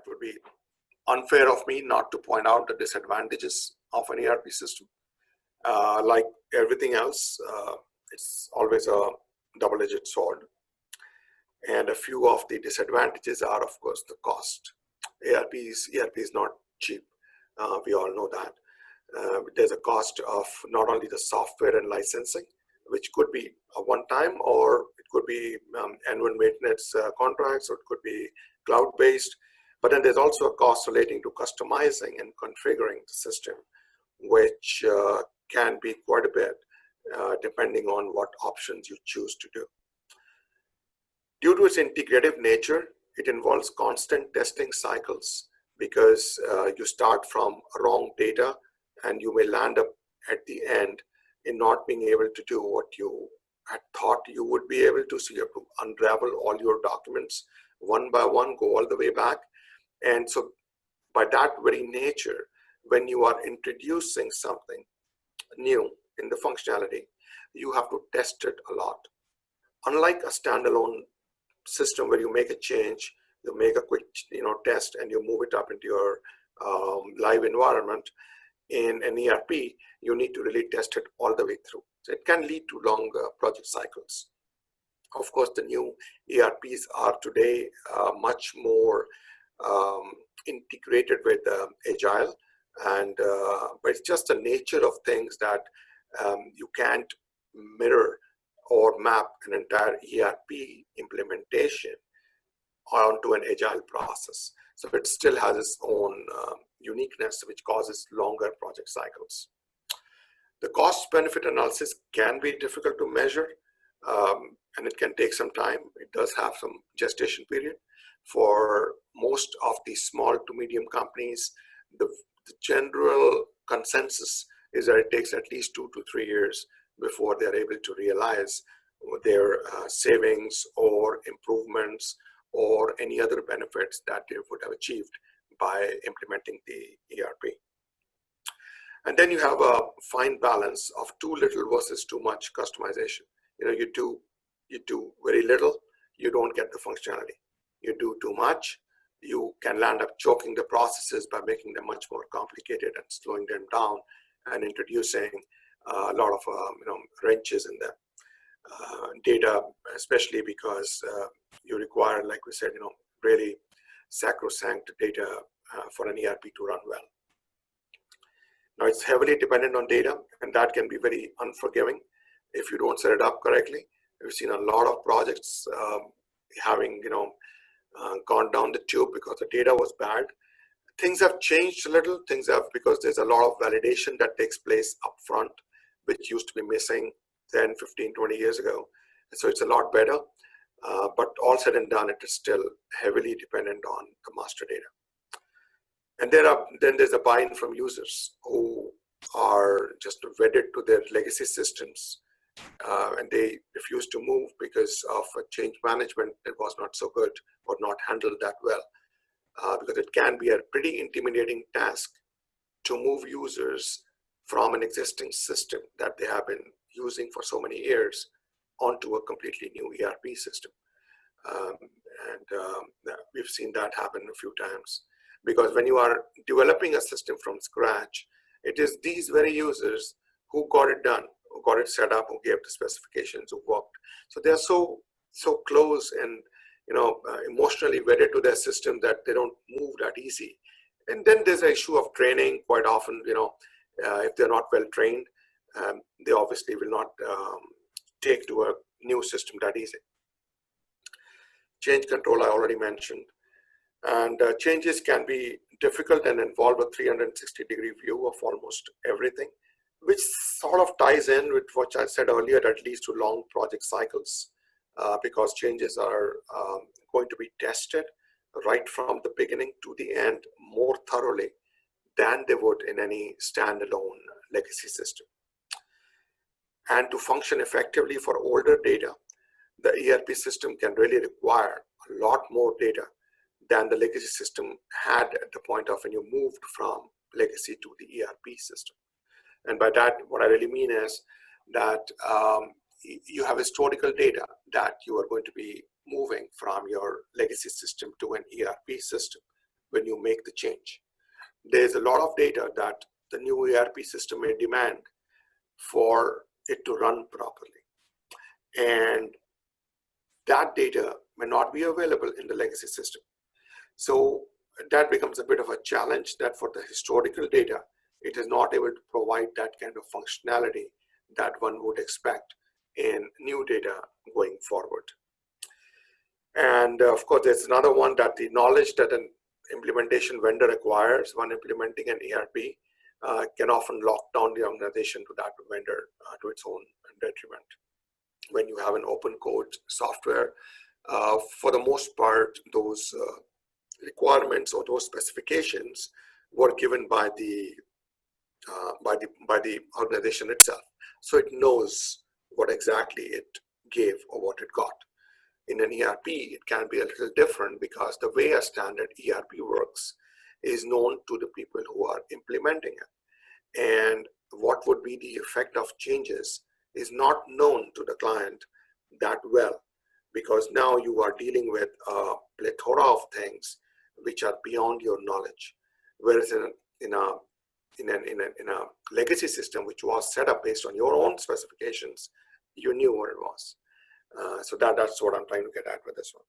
would be unfair of me not to point out the disadvantages of an ERP system. Like everything else, it's always a double-edged sword. And a few of the disadvantages are, of course, the cost. ERP is not cheap. We all know that. There's a cost of not only the software and licensing, which could be a one-time, or it could be annual maintenance contracts, or it could be cloud-based. But then there's also a cost relating to customizing and configuring the system, which can be quite a bit depending on what options you choose to do. Due to its integrative nature, it involves constant testing cycles because you start from wrong data and you may land up at the end in not being able to do what you had thought you would be able to. So you have to unravel all your documents one by one, go all the way back. And so by that very nature, when you are introducing something new in the functionality, you have to test it a lot. Unlike a standalone system where you make a change, you make a quick test and you move it up into your live environment, in an ERP, you need to really test it all the way through. So it can lead to long project cycles. Of course, the new ERPs are today much more integrated with Agile, and but it's just the nature of things that you can't mirror or map an entire ERP implementation onto an Agile process. So it still has its own uniqueness, which causes longer project cycles. The cost-benefit analysis can be difficult to measure, and it can take some time. It does have some gestation period. For most of these small to medium companies, the general consensus is that it takes at least 2 to 3 years before they're able to realize their savings or improvements or any other benefits that they would have achieved by implementing the ERP. And then you have a fine balance of too little versus too much customization. You do very little, you don't get the functionality. You do too much, you can land up choking the processes by making them much more complicated and slowing them down and introducing a lot of wrenches in the data, especially because you require, like we said, really sacrosanct data for an ERP to run well. Now, it's heavily dependent on data, and that can be very unforgiving if you don't set it up correctly. We've seen a lot of projects having gone down the tube because the data was bad. Things have changed a little. Because there's a lot of validation that takes place up front, which used to be missing 10, 15, 20 years ago. So it's a lot better, but all said and done, it is still heavily dependent on the master data. And then there's a buy-in from users who are just wedded to their legacy systems, and they refuse to move because of a change management that was not so good or not handled that well, because it can be a pretty intimidating task to move users from an existing system that they have been using for so many years onto a completely new ERP system. We've seen that happen a few times, because when you are developing a system from scratch, it is these very users who got it done, who got it set up, who gave the specifications, who worked. So they're so close and emotionally wedded to their system that they don't move that easy. And then there's an issue of training. Quite often, if they're not well trained, they obviously will not take to a new system that easy. Change control, I already mentioned. And changes can be difficult and involve a 360-degree view of almost everything, which sort of ties in with what I said earlier, that leads to long project cycles, because changes are going to be tested right from the beginning to the end more thoroughly than they would in any standalone legacy system. And to function effectively for older data, the ERP system can really require a lot more data than the legacy system had at the point of when you moved from legacy to the ERP system. And by that, what I really mean is that you have historical data that you are going to be moving from your legacy system to an ERP system, when you make the change. There's a lot of data that the new ERP system may demand for it to run properly. And that data may not be available in the legacy system. So that becomes a bit of a challenge, that for the historical data, it is not able to provide that kind of functionality that one would expect in new data going forward. And of course, there's another one, that the knowledge that an implementation vendor acquires when implementing an ERP can often lock down the organization to that vendor to its own detriment. When you have an open code software, for the most part, those requirements or those specifications were given by the organization itself. So it knows what exactly it gave or what it got. In an ERP, it can be a little different, because the way a standard ERP works is known to the people who are implementing it. And what would be the effect of changes is not known to the client that well, because now you are dealing with a plethora of things which are beyond your knowledge. Whereas in a legacy system, which was set up based on your own specifications, you knew what it was. So that's what I'm trying to get at with this one.